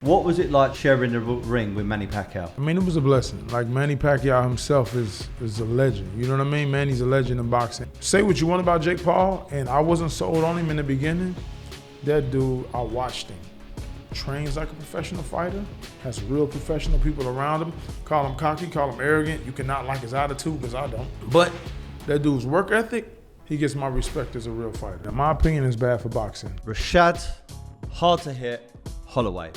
What was it like sharing the ring with Manny Pacquiao? I mean, it was a blessing. Like, Manny Pacquiao himself is a legend. You know what I mean? Manny's a legend in boxing. Say what you want about Jake Paul, and I wasn't sold on him in the beginning. That dude, I watched him. Trains like a professional fighter, has real professional people around him. Call him cocky, call him arrogant. You cannot like his attitude, because I don't. But that dude's work ethic, he gets my respect as a real fighter. In my opinion, is bad for boxing. Rashad, hard to hit, Holloway.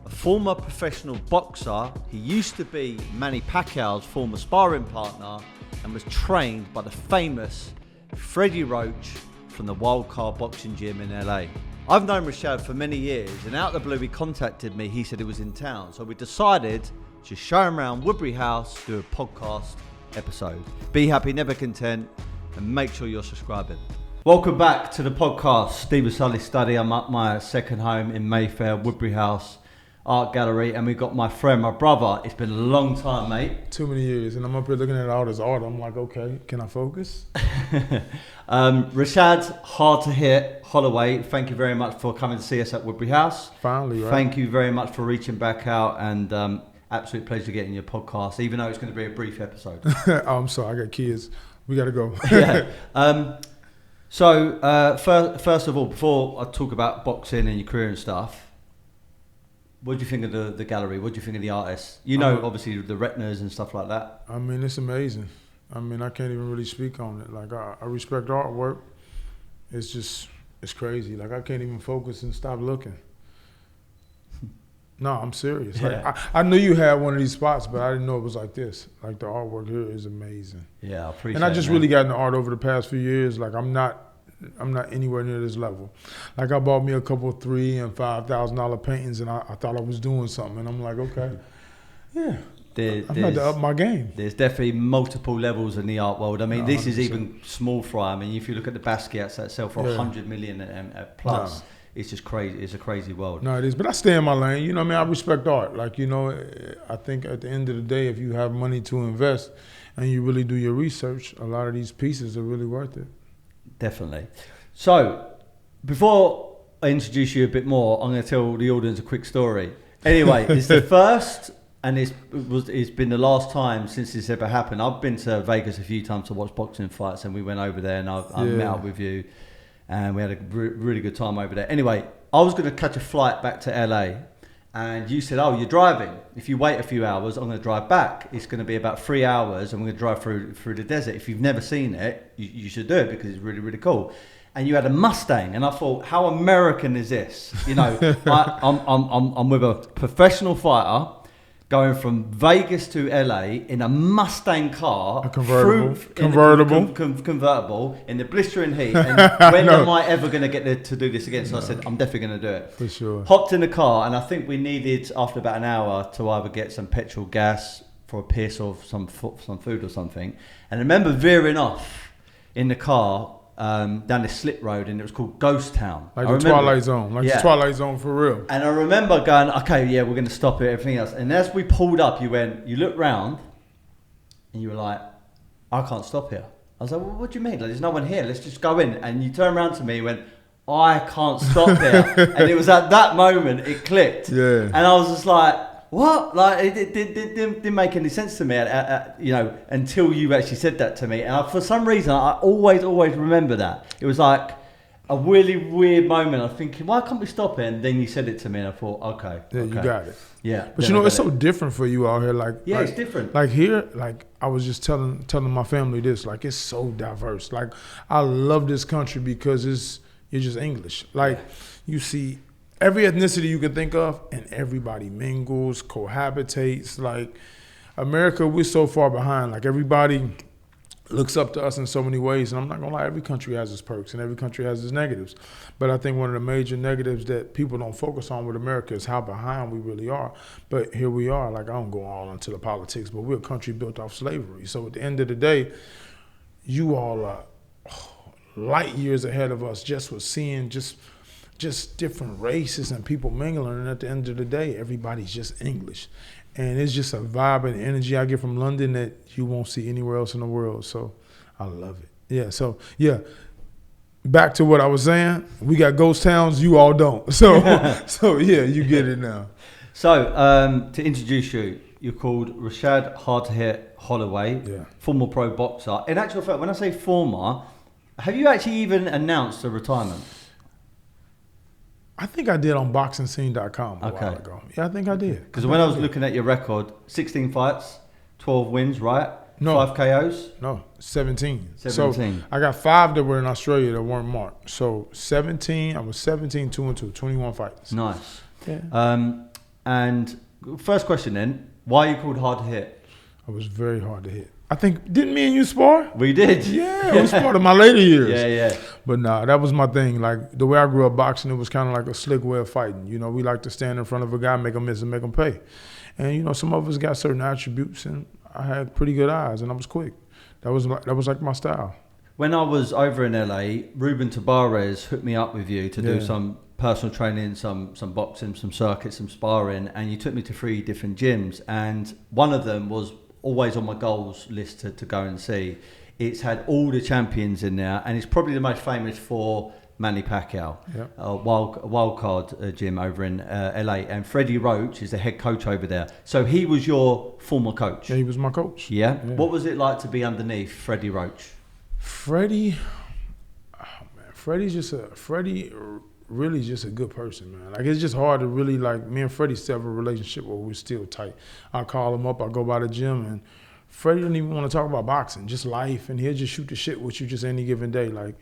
A former professional boxer, he used to be Manny Pacquiao's former sparring partner and was trained by the famous Freddie Roach from the Wildcard Boxing Gym in LA. I've known Rashad for many years, and out of the blue he contacted me. He said he was in town, so we decided to show him around Woodbury House, do a podcast episode. Be happy, never content, and make sure you're subscribing. Welcome back to the podcast, Steve Sully's study. I'm at my second home in Mayfair, Woodbury House Art Gallery, and we've got my friend, my brother. It's been a long time, mate. Too many years, and I'm up here looking at all this art. I'm like, okay, can I focus? Rashad, hard to hit, Holloway, thank you very much for coming to see us at Woodbury House. Finally, right? Thank you very much for reaching back out, and absolute pleasure getting your podcast, even though it's going to be a brief episode. Oh, I'm sorry, I got kids. We got to go. Yeah. So, first of all, before I talk about boxing and your career and stuff, what do you think of the gallery? What do you think of the artists? You know, obviously, the retinas and stuff like that. I mean, it's amazing. I mean, I can't even really speak on it. Like, I respect artwork. It's crazy. Like, I can't even focus and stop looking. No, I'm serious. Yeah. Like, I knew you had one of these spots, but I didn't know it was like this. Like, the artwork here is amazing. Yeah, I appreciate it. And I just really got into art over the past few years. Like, I'm not anywhere near this level. Like, I bought me a couple of $3,000 and $5,000 paintings, and I thought I was doing something. And I'm like, okay, yeah, I've had to up my game. There's definitely multiple levels in the art world. I mean, this is 100%. even small fry. I mean, if you look at the Basquiat's that sell for 100 million plus, it's just crazy. It's a crazy world. No, it is. But I stay in my lane. You know what I mean? I respect art. Like, you know, I think at the end of the day, if you have money to invest and you really do your research, a lot of these pieces are really worth it. Definitely. So, before I introduce you a bit more, I'm going to tell the audience a quick story. Anyway, it's the first, and it's been the last time since this ever happened. I've been to Vegas a few times to watch boxing fights, and we went over there, and I met up with you, and we had a really good time over there. Anyway, I was going to catch a flight back to LA, and you said, oh, you're driving. If you wait a few hours, I'm going to drive back. It's going to be about 3 hours, and we're going to drive through the desert. If you've never seen it, you should do it because it's really, really cool. And you had a Mustang, and I thought, how American is this? You know, I'm with a professional fighter going from Vegas to LA in a Mustang car, a convertible in the blistering heat. And when am I ever going to get to do this again? So I said, I'm definitely going to do it. For sure. Hopped in the car, and I think we needed, after about an hour, to either get some petrol, gas for a piss or some food or something. And I remember veering off in the car down this slip road, and it was called Ghost Town. Like the Twilight Zone. Like the Twilight Zone for real. And I remember going, okay, yeah, we're going to stop it, everything else. And as we pulled up, you looked round, and you were like, I can't stop here. I was like, well, what do you mean? Like, there's no one here. Let's just go in. And you turned around to me and went, I can't stop here. And it was at that moment it clicked. Yeah. And I was just like, what? Like, it didn't make any sense to me, you know, until you actually said that to me. And for some reason, I always remember that. It was like a really weird moment. I'm thinking, why can't we stop it? And then you said it to me, and I thought, okay. Yeah, you got it. Yeah. But you know, it's so different for you out here. Like, it's different. Like here, like I was just telling my family this. Like, it's so diverse. Like, I love this country because you're just English. Like, you see every ethnicity you can think of, and everybody mingles, cohabitates. Like, America, we're so far behind. Like, everybody looks up to us in so many ways. And I'm not going to lie, every country has its perks and every country has its negatives. But I think one of the major negatives that people don't focus on with America is how behind we really are. But here we are. Like, I don't go all into the politics, but we're a country built off slavery. So at the end of the day, you all are light years ahead of us just with seeing just different races and people mingling, and at the end of the day, everybody's just English. And it's just a vibe and energy I get from London that you won't see anywhere else in the world. So I love it. Yeah, so yeah. Back to what I was saying, we got ghost towns, you all don't. So yeah, you get it now. So, to introduce you, you're called Rashad Holloway, former pro boxer. In actual fact, when I say former, have you actually even announced a retirement? I think I did on boxingscene.com a while ago. Yeah, I think I did. Because when I was looking at your record, 16 fights, 12 wins, right? No. 5 KOs? No, 17. 17. So I got 5 that were in Australia that weren't marked. So 17, I was 17, 2-2, 21 fights. Nice. Yeah. And first question then, why are you called hard to hit? I was very hard to hit. I think, didn't me and you spar? We did. Yeah, we sparred in my later years. Yeah. But nah, that was my thing. Like, the way I grew up boxing, it was kind of like a slick way of fighting. You know, we like to stand in front of a guy, make him miss and make him pay. And, you know, some of us got certain attributes, and I had pretty good eyes, and I was quick. That was like my style. When I was over in LA, Ruben Tabarez hooked me up with you to do some personal training, some boxing, some circuits, some sparring, and you took me to 3 different gyms, and one of them was always on my goals list to go and see. It's had all the champions in there, and it's probably the most famous for Manny Pacquiao, wild card gym over in LA, and Freddie Roach is the head coach over there. So he was your former coach? Yeah, he was my coach. Yeah? What was it like to be underneath Freddie Roach? Freddie really just a good person, man. Like, it's just hard to really, like, me and Freddie still have a relationship where we're still tight. I call him up, I go by the gym, and Freddie didn't even want to talk about boxing, just life, and he'll just shoot the shit with you just any given day. Like,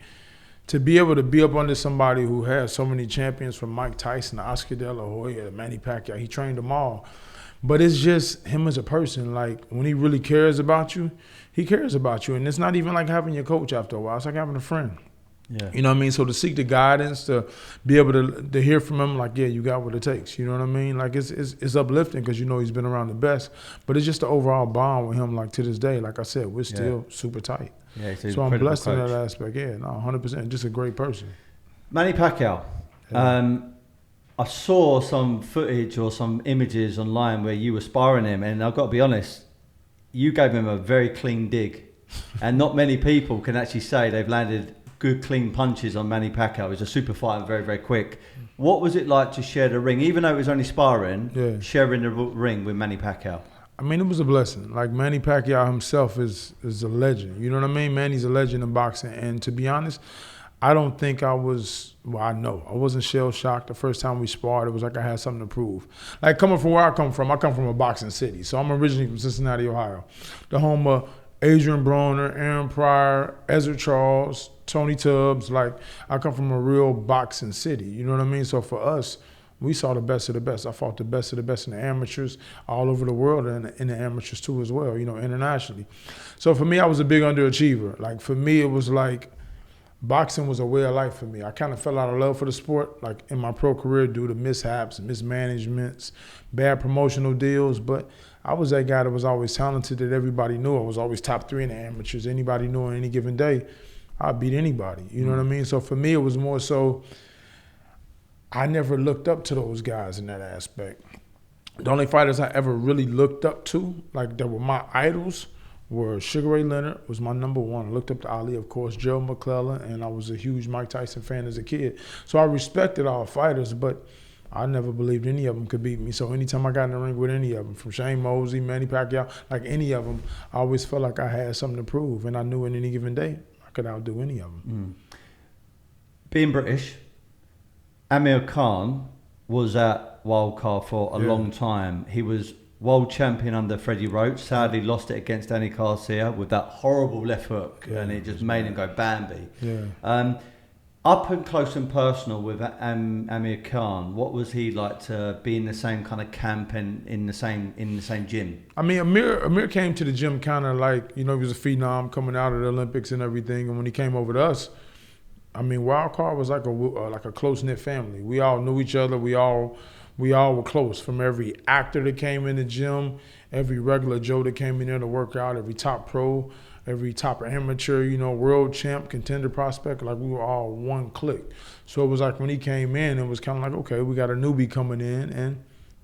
to be able to be up under somebody who has so many champions, from Mike Tyson to Oscar De La Hoya to Manny Pacquiao, he trained them all. But it's just him as a person. Like, when he really cares about you, he cares about you. And it's not even like having your coach after a while. It's like having a friend. Yeah. You know what I mean? So to seek the guidance, to be able to hear from him, like, yeah, you got what it takes. You know what I mean? Like, it's uplifting because you know he's been around the best. But it's just the overall bond with him, like, to this day. Like I said, we're still super tight. Yeah, so I'm blessed in that aspect. Yeah, no, 100%. Just a great person. Manny Pacquiao. I saw some footage or some images online where you were sparring him, and I've got to be honest, you gave him a very clean dig. And not many people can actually say they've landed good, clean punches on Manny Pacquiao. He's a super fighter, very, very quick. What was it like to share the ring, even though it was only sparring, sharing the ring with Manny Pacquiao? I mean, it was a blessing. Like, Manny Pacquiao himself is a legend. You know what I mean? Manny's a legend in boxing. And to be honest, I don't think I was, well, I know. I wasn't shell-shocked the first time we sparred. It was like I had something to prove. Like, coming from where I come from a boxing city. So I'm originally from Cincinnati, Ohio, the home of Adrian Broner, Aaron Pryor, Ezra Charles, Tony Tubbs. Like, I come from a real boxing city. You know what I mean? So for us, we saw the best of the best. I fought the best of the best in the amateurs all over the world, and in the amateurs too as well, you know, internationally. So for me, I was a big underachiever. Like, for me, it was like boxing was a way of life for me. I kind of fell out of love for the sport, like, in my pro career due to mishaps, mismanagements, bad promotional deals. But I was that guy that was always talented, that everybody knew. I was always top 3 in the amateurs. Anybody knew on any given day, I'd beat anybody. You know what I mean? So for me, it was more so, I never looked up to those guys in that aspect. The only fighters I ever really looked up to, like, that were my idols, were Sugar Ray Leonard, was my number 1. I looked up to Ali, of course, Joe McClellan, and I was a huge Mike Tyson fan as a kid. So I respected all fighters, but I never believed any of them could beat me. So anytime I got in the ring with any of them, from Shane Mosley, Manny Pacquiao, like any of them, I always felt like I had something to prove, and I knew in any given day I could outdo any of them. Being British, Amir Khan was at Wildcard for a long time. He was world champion under Freddie Roach. Sadly, lost it against Danny Garcia with that horrible left hook, and it just made him go Bambi. Up and close and personal with Amir Khan, what was he like to be in the same kind of camp and in the same gym? I mean, Amir came to the gym kind of like, you know, he was a phenom coming out of the Olympics and everything. And when he came over to us, I mean, Wildcard was like a close-knit family. We all knew each other. We all were close. From every actor that came in the gym, every regular Joe that came in there to work out, every top pro, every top amateur, you know, world champ, contender prospect, like, we were all one clique. So it was like when he came in, it was kind of like, okay, we got a newbie coming in, and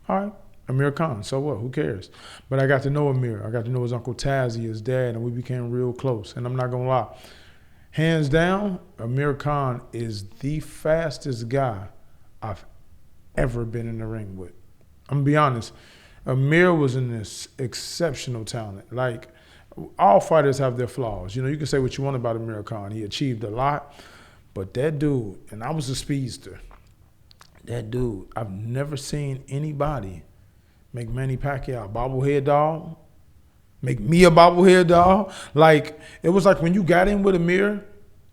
all right, Amir Khan, so what, who cares? But I got to know Amir. I got to know his Uncle Tazzy, his dad, and we became real close. And I'm not going to lie, hands down, Amir Khan is the fastest guy I've ever been in the ring with. I'm gonna be honest. Amir was an exceptional talent. Like, all fighters have their flaws. You know, you can say what you want about Amir Khan. He achieved a lot, but that dude, and I was a speedster. That dude, I've never seen anybody make Manny Pacquiao a bobblehead doll, make me a bobblehead doll. Like, it was like when you got in with Amir,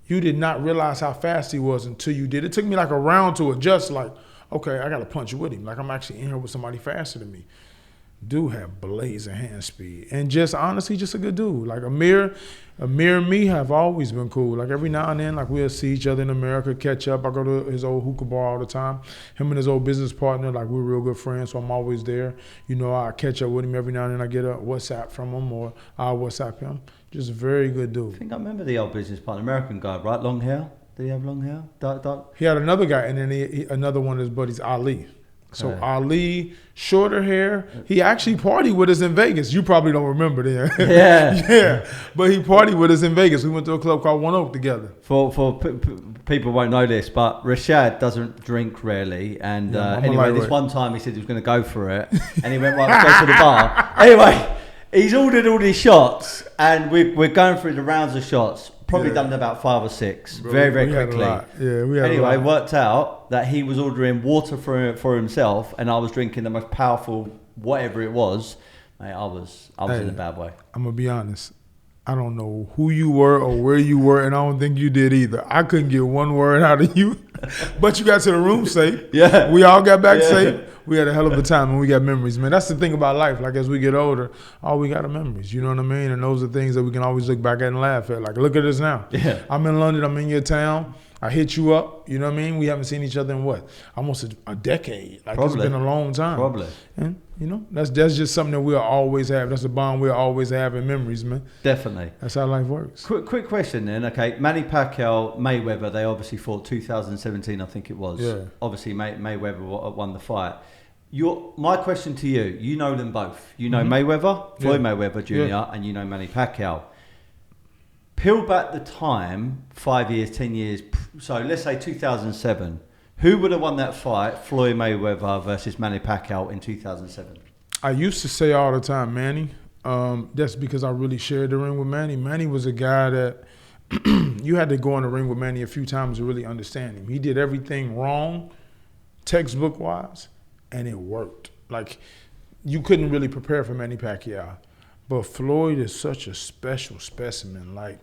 you did not realize how fast he was until you did. It took me like a round to adjust, like, okay, I got to punch with him. Like, I'm actually in here with somebody faster than me. Dude had blazing hand speed. And just honestly, just a good dude. Like Amir and me have always been cool. Like every now and then, like we'll see each other in America, catch up. I go to his old hookah bar all the time. Him and his old business partner, like we're real good friends, so I'm always there. You know, I catch up with him every now and then. I get a WhatsApp from him or I WhatsApp him. Just a very good dude. I think I remember the old business partner, American guy, right? Long hair? Did he have long hair? Dark? He had another guy, and then another one of his buddies, Ali. So Ali, shorter hair. He actually partied with us in Vegas. You probably don't remember that. Yeah. Yeah. But he partied with us in Vegas. We went to a club called One Oak together. For people won't know this, but Rashad doesn't drink rarely. And anyway, this one time he said he was going to go for it. And he went, right, let's go to the bar. Anyway, he's ordered all these shots. And we're going through the rounds of shots. Probably done about 5 or 6, bro, very quickly. Yeah, we had anyway, a lot. Worked out that he was ordering water for himself, and I was drinking the most powerful whatever it was. Mate, I was in a bad way. I'm gonna be honest. I don't know who you were or where you were, and I don't think you did either. I couldn't get one word out of you, but you got to the room safe. Yeah, we all got back safe. We had a hell of a time, and we got memories, man. That's the thing about life. Like, as we get older, all we got are memories. You know what I mean? And those are things that we can always look back at and laugh at. Like, look at us now. Yeah. I'm in London. I'm in your town. I hit you up. You know what I mean? We haven't seen each other in what? Almost a decade. Like, Probably. It's been a long time. Probably. And, you know, that's just something that we'll always have. That's a bond we'll always have in memories, man. Definitely. That's how life works. Quick question then. Okay, Manny Pacquiao, Mayweather, they obviously fought 2017, I think it was. Yeah. Obviously, Mayweather won the fight. My question to you, you know them both. You know Mayweather, Floyd Mayweather Jr., and you know Manny Pacquiao. Peel back the time, 5 years, 10 years, so let's say 2007. Who would have won that fight, Floyd Mayweather versus Manny Pacquiao in 2007? I used to say all the time, Manny. That's because I really shared the ring with Manny. Manny was a guy that you had to go in the ring with Manny a few times to really understand him. He did everything wrong, textbook-wise, and it worked. Like, you couldn't really prepare for Manny Pacquiao. But Floyd is such a special specimen. Like,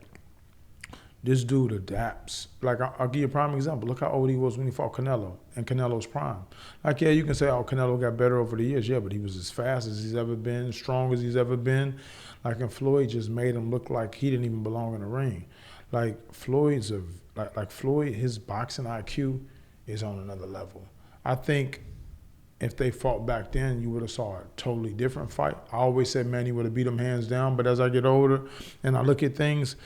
this dude adapts. Like, I'll give you a prime example. Look how old he was when he fought Canelo in Canelo's prime. Like, yeah, you can say, oh, Canelo got better over the years. Yeah, but he was as fast as he's ever been, as strong as he's ever been. Like, and Floyd just made him look like he didn't even belong in the ring. Like, Floyd, his boxing IQ is on another level. I think if they fought back then, you would have saw a totally different fight. I always said Manny would have beat him hands down, but as I get older and I look at things,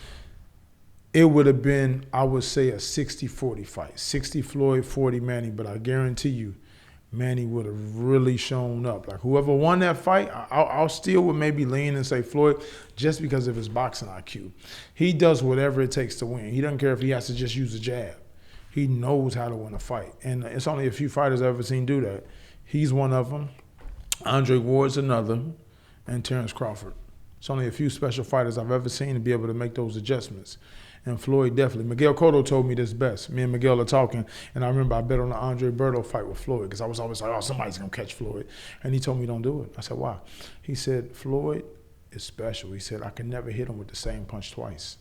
it would have been, I would say, a 60-40 fight. 60 Floyd, 40 Manny, but I guarantee you, Manny would have really shown up. Like, whoever won that fight, I'll still would maybe lean and say Floyd just because of his boxing IQ. He does whatever it takes to win. He doesn't care if he has to just use a jab. He knows how to win a fight. And it's only a few fighters I've ever seen do that. He's one of them. Andre Ward's another. And Terrence Crawford. It's only a few special fighters I've ever seen to be able to make those adjustments. And Floyd definitely. Miguel Cotto told me this best. Me and Miguel are talking, and I remember I bet on the Andre Berto fight with Floyd because I was always like, oh, somebody's going to catch Floyd. And he told me don't do it. I said, why? He said, Floyd is special. He said, I can never hit him with the same punch twice.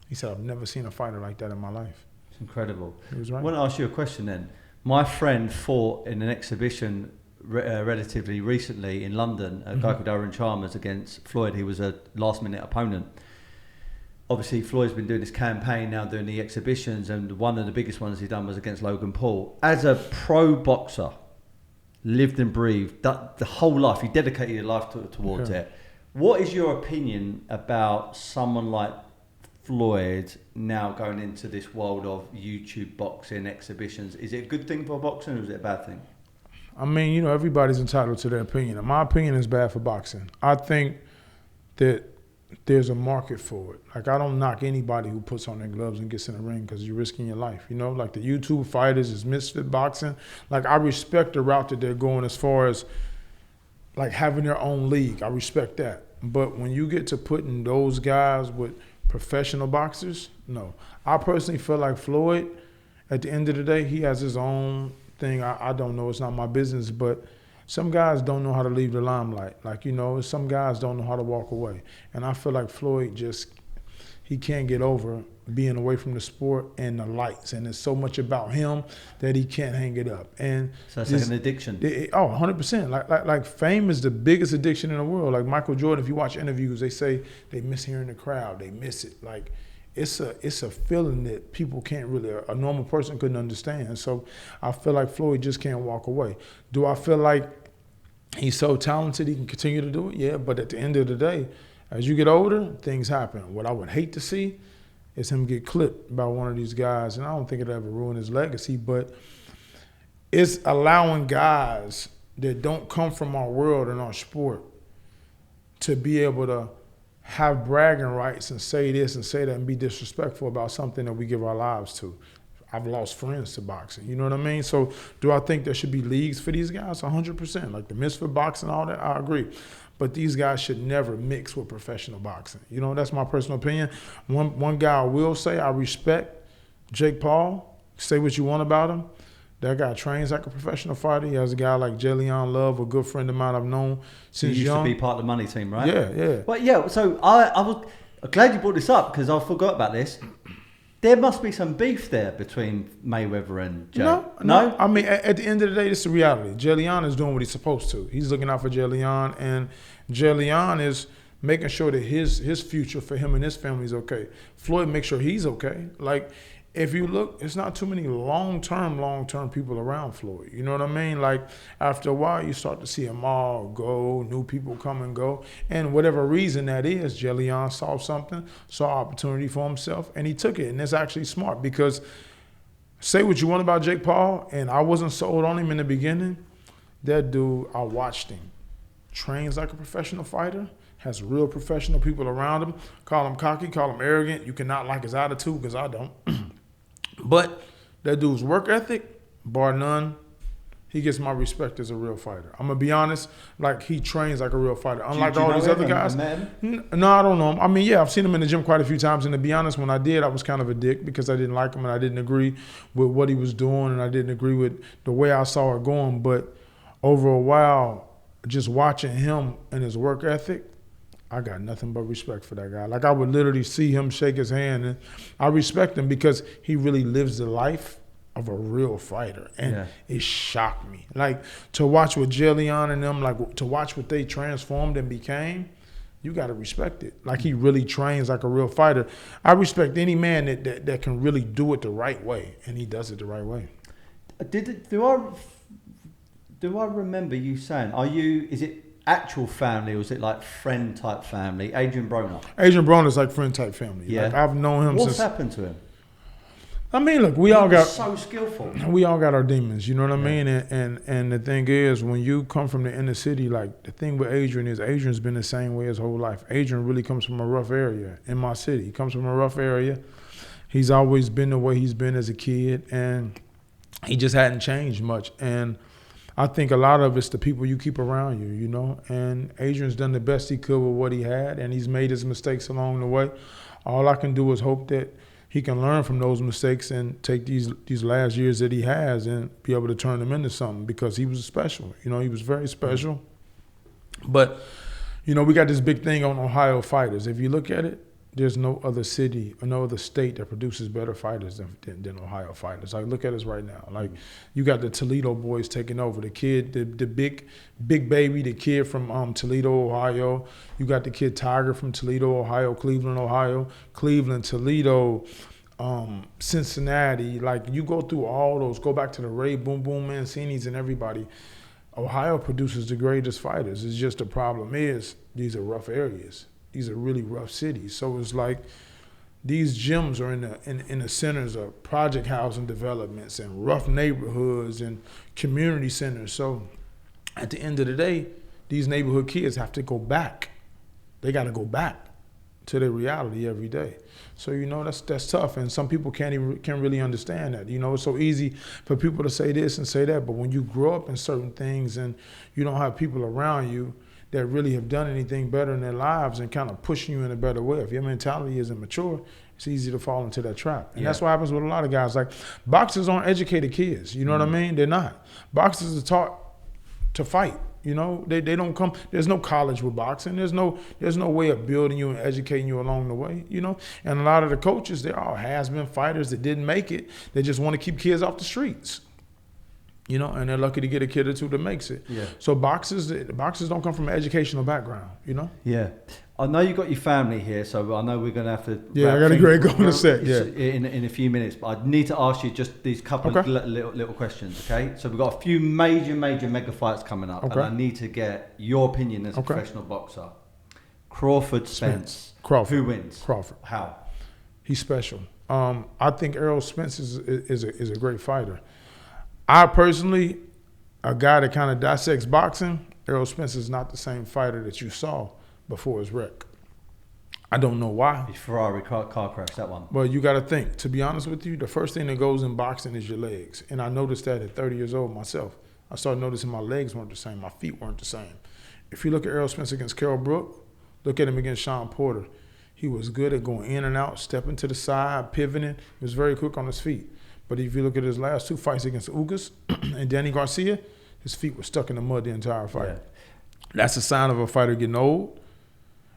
He said, I've never seen a fighter like that in my life. It's incredible. He was right. I want to ask you a question then. My friend fought in an exhibition relatively recently in London, a guy called Aaron Chalmers against Floyd. He was a last-minute opponent. Obviously, Floyd's been doing this campaign now, doing the exhibitions, and one of the biggest ones he done was against Logan Paul. As a pro boxer, lived and breathed the whole life, he dedicated your life towards it. What is your opinion about someone like Floyd now going into this world of YouTube boxing exhibitions? Is it a good thing for boxing or is it a bad thing? I mean, you know, everybody's entitled to their opinion. And my opinion is bad for boxing. I think that there's a market for it. Like, I don't knock anybody who puts on their gloves and gets in the ring because you're risking your life. You know, like the YouTube fighters is misfit boxing. Like, I respect the route that they're going as far as like having their own league. I respect that. But when you get to putting those guys with professional boxers, no. I personally feel like Floyd, at the end of the day, he has his own thing. I don't know. It's not my business. But some guys don't know how to leave the limelight. Like, some guys don't know how to walk away. And I feel like Floyd he can't get over being away from the sport and the lights. And it's so much about him that he can't hang it up. And so it's like an addiction. 100%. Like fame is the biggest addiction in the world. Like Michael Jordan, if you watch interviews, they say they miss hearing the crowd. They miss it. Like it's a feeling that people can't really, a normal person couldn't understand. So I feel like Floyd just can't walk away. Do I feel like he's so talented he can continue to do it? Yeah, but at the end of the day, as you get older, things happen. What I would hate to see is him get clipped by one of these guys, and I don't think it'll ever ruin his legacy, but it's allowing guys that don't come from our world and our sport to be able to have bragging rights and say this and say that and be disrespectful about something that we give our lives to. I've lost friends to boxing, you know what I mean? So do I think there should be leagues for these guys? 100%. Like the Misfit boxing and all that, I agree. But these guys should never mix with professional boxing. That's my personal opinion. One guy I will say I respect, Jake Paul. Say what you want about him. That guy trains like a professional fighter. He has a guy like Jillian Love, a good friend of mine I've known since young. He used to be part of the money team, right? Yeah. Well, yeah, so I was glad you brought this up because I forgot about this. There must be some beef there between Mayweather and Jake. No? I mean, at the end of the day, this is the reality. Jillian is doing what he's supposed to. He's looking out for Jillian, and Jillian is making sure that his future for him and his family is okay. Floyd makes sure he's okay. Like, if you look, it's not too many long-term people around Floyd. You know what I mean? Like, after a while, you start to see them all go, new people come and go. And whatever reason that is, Jillian saw something, saw opportunity for himself, and he took it. And it's actually smart because say what you want about Jake Paul, and I wasn't sold on him in the beginning. That dude, I watched him. Trains like a professional fighter, has real professional people around him. Call him cocky, call him arrogant. You cannot like his attitude because I don't. But that dude's work ethic, bar none, he gets my respect as a real fighter. I'm going to be honest, like he trains like a real fighter. Unlike all these other guys. No, I don't know him. I mean, yeah, I've seen him in the gym quite a few times. And to be honest, when I did, I was kind of a dick because I didn't like him and I didn't agree with what he was doing and I didn't agree with the way I saw it going. But over a while, just watching him and his work ethic, I got nothing but respect for that guy. Like I would literally see him shake his hand, and I respect him because he really lives the life of a real fighter, and it shocked me. Like to watch what Jillian and them, like to watch what they transformed and became. You got to respect it. Like he really trains like a real fighter. I respect any man that can really do it the right way, and he does it the right way. Do I remember you saying? Is it actual family or is it like friend type family? Adrian Broner. Adrian Broner's like friend type family. Yeah. Like I've known him What's happened to him? I mean, look, He was so skillful. We all got our demons, you know what I mean? And the thing is, when you come from the inner city, like the thing with Adrian is Adrian's been the same way his whole life. Adrian really comes from a rough area in my city. He comes from a rough area. He's always been the way he's been as a kid, and he just hadn't changed much. And I think a lot of it's the people you keep around you, you know? And Adrian's done the best he could with what he had, and he's made his mistakes along the way. All I can do is hope that he can learn from those mistakes and take these last years that he has and be able to turn them into something because he was special. You know, he was very special. But, you know, we got this big thing on Ohio fighters. If you look at it, there's no other city or no other state that produces better fighters than Ohio fighters. Like, look at us right now. Like, you got the Toledo boys taking over. The kid, the big baby, the kid from Toledo, Ohio. You got the kid Tiger from Toledo, Ohio, Cleveland, Ohio. Cleveland, Toledo, Cincinnati. Like, you go through all those. Go back to the Ray Boom Boom Mancinis and everybody. Ohio produces the greatest fighters. It's just the problem is these are rough areas. These are really rough cities. So it's like these gyms are in the centers of project housing developments and rough neighborhoods and community centers. So at the end of the day, these neighborhood kids have to go back. They got to go back to their reality every day. So, that's tough. And some people can't really understand that. It's so easy for people to say this and say that. But when you grow up in certain things and you don't have people around you that really have done anything better in their lives and kind of pushing you in a better way, if your mentality isn't mature, it's easy to fall into that trap. And that's what happens with a lot of guys. Like, boxers aren't educated kids. You know what I mean? They're not. Boxers are taught to fight. They don't come. There's no college with boxing. There's no way of building you and educating you along the way. And a lot of the coaches, they're all has-been fighters that didn't make it. They just want to keep kids off the streets. And they're lucky to get a kid or two that makes it. Yeah. So boxers don't come from an educational background. Yeah. I know you got your family here, so I know we're going to have to. Yeah, I got to go in a sec. Yeah. In a few minutes, but I need to ask you just these couple of little questions. Okay. So we've got a few major mega fights coming up, and I need to get your opinion as a professional boxer. Crawford Spence. Crawford. Who wins? Crawford. How? He's special. I think Errol Spence is a great fighter. I personally, a guy that kind of dissects boxing, Errol Spence is not the same fighter that you saw before his wreck. I don't know why. His Ferrari car crash, that one. But you got to think, to be honest with you, the first thing that goes in boxing is your legs. And I noticed that at 30 years old myself. I started noticing my legs weren't the same, my feet weren't the same. If you look at Errol Spence against Carol Brook, look at him against Sean Porter. He was good at going in and out, stepping to the side, pivoting. He was very quick on his feet. But if you look at his last two fights against Ugas and Danny Garcia, his feet were stuck in the mud the entire fight. Yeah. That's a sign of a fighter getting old.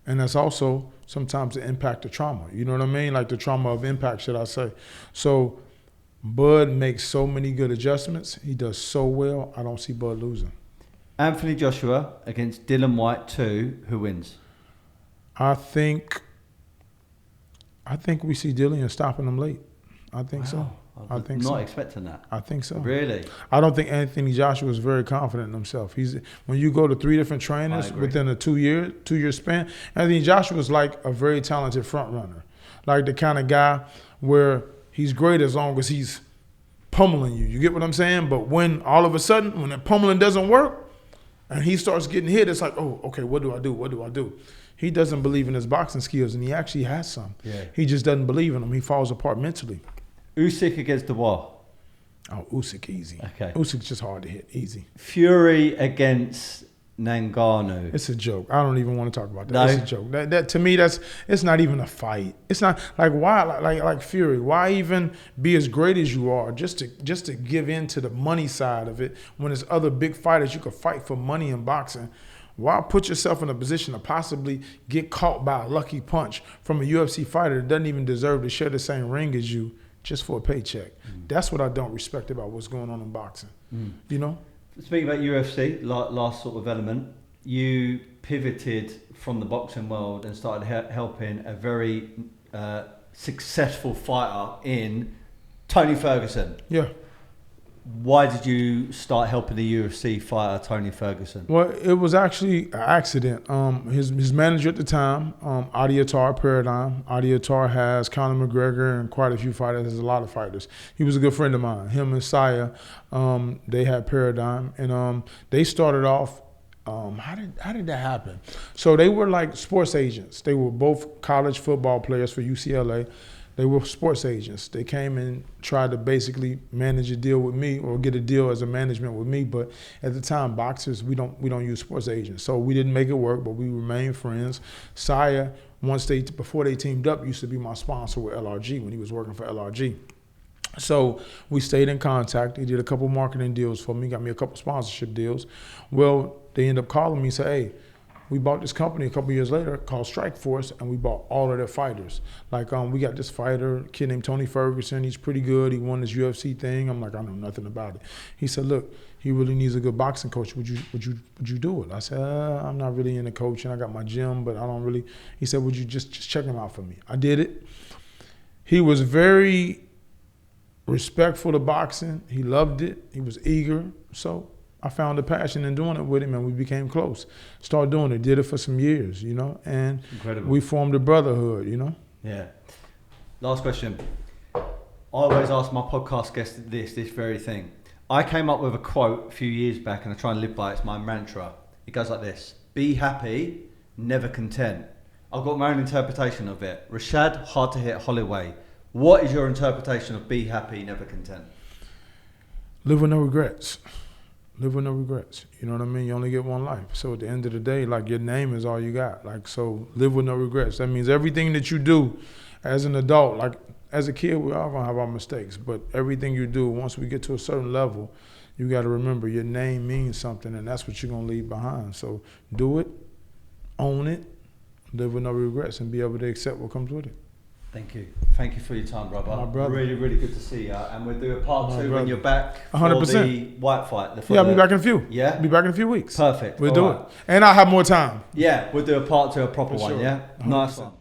And that's also sometimes the impact of trauma. You know what I mean? Like the trauma of impact, should I say. So Bud makes so many good adjustments. He does so well. I don't see Bud losing. Anthony Joshua against Dylan White 2. Who wins? I think we see Dylan stopping him late. I think so. I think not expecting that. I think so. Really? I don't think Anthony Joshua is very confident in himself. When you go to 3 different trainers within a 2-year span, Anthony Joshua is like a very talented front runner. Like the kind of guy where he's great as long as he's pummeling you. You get what I'm saying? But when all of a sudden, when the pummeling doesn't work and he starts getting hit, it's like, oh, okay, what do I do? What do I do? He doesn't believe in his boxing skills, and he actually has some. Yeah. He just doesn't believe in them. He falls apart mentally. Usyk against Dubois. Oh, Usyk easy. Okay. Usyk's just hard to hit, easy. Fury against Ngannou. It's a joke. I don't even want to talk about that. No. It's a joke. That to me, it's not even a fight. It's not like why like Fury. Why even be as great as you are just to give in to the money side of it when there's other big fighters you could fight for money in boxing. Why put yourself in a position to possibly get caught by a lucky punch from a UFC fighter that doesn't even deserve to share the same ring as you? Just for a paycheck. That's what I don't respect about what's going on in boxing. Speaking about UFC, last sort of element, you pivoted from the boxing world and started helping a very successful fighter in Tony Ferguson. Yeah. Why did you start helping the UFC fighter Tony Ferguson? Well, it was actually an accident. His manager at the time, Adiatar Paradigm. Adiatar has Conor McGregor and quite a few fighters. There's a lot of fighters. He was a good friend of mine. Him and Saya, they had Paradigm, and they started off. How did that happen? So they were like sports agents. They were both college football players for UCLA. They were sports agents. They came and tried to basically manage a deal with me or get a deal as a management with me. But at the time, boxers, we don't use sports agents. So we didn't make it work, but we remained friends. Saya, before they teamed up, used to be my sponsor with LRG when he was working for LRG. So we stayed in contact. He did a couple marketing deals for me, got me a couple sponsorship deals. Well, they ended up calling me and said, hey, we bought this company a couple years later called Strikeforce, and we bought all of their fighters. Like, we got this fighter, a kid named Tony Ferguson. He's pretty good. He won this UFC thing. I'm like, I know nothing about it. He said, look, he really needs a good boxing coach. Would you do it? I said, I'm not really into coaching. I got my gym, but I don't really. He said, would you just check him out for me? I did it. He was very respectful to boxing. He loved it. He was eager. So I found a passion in doing it with him, and we became close. Started doing it, did it for some years, and incredible. We formed a brotherhood, Yeah. Last question. I always ask my podcast guests this very thing. I came up with a quote a few years back, and I try and live by it. It's my mantra. It goes like this: be happy, never content. I've got my own interpretation of it. Rashad, hard to hit Holloway. What is your interpretation of be happy, never content? Live with no regrets. Live with no regrets. You know what I mean? You only get one life. So at the end of the day, like, your name is all you got. Like, so live with no regrets. That means everything that you do as an adult, like as a kid, we all gonna have our mistakes, but everything you do, once we get to a certain level, you got to remember your name means something, and that's what you're gonna leave behind. So do it, own it, live with no regrets, and be able to accept what comes with it. Thank you. Thank you for your time, brother. My brother. Really, really good to see you. And we'll do a part 2 when you're back 100%. for the white fight. I'll be back in a few. Yeah? I'll be back in a few weeks. Perfect. We'll do it. And I'll have more time. Yeah, we'll do a part 2, a proper For one, sure. yeah? 100%. Nice one.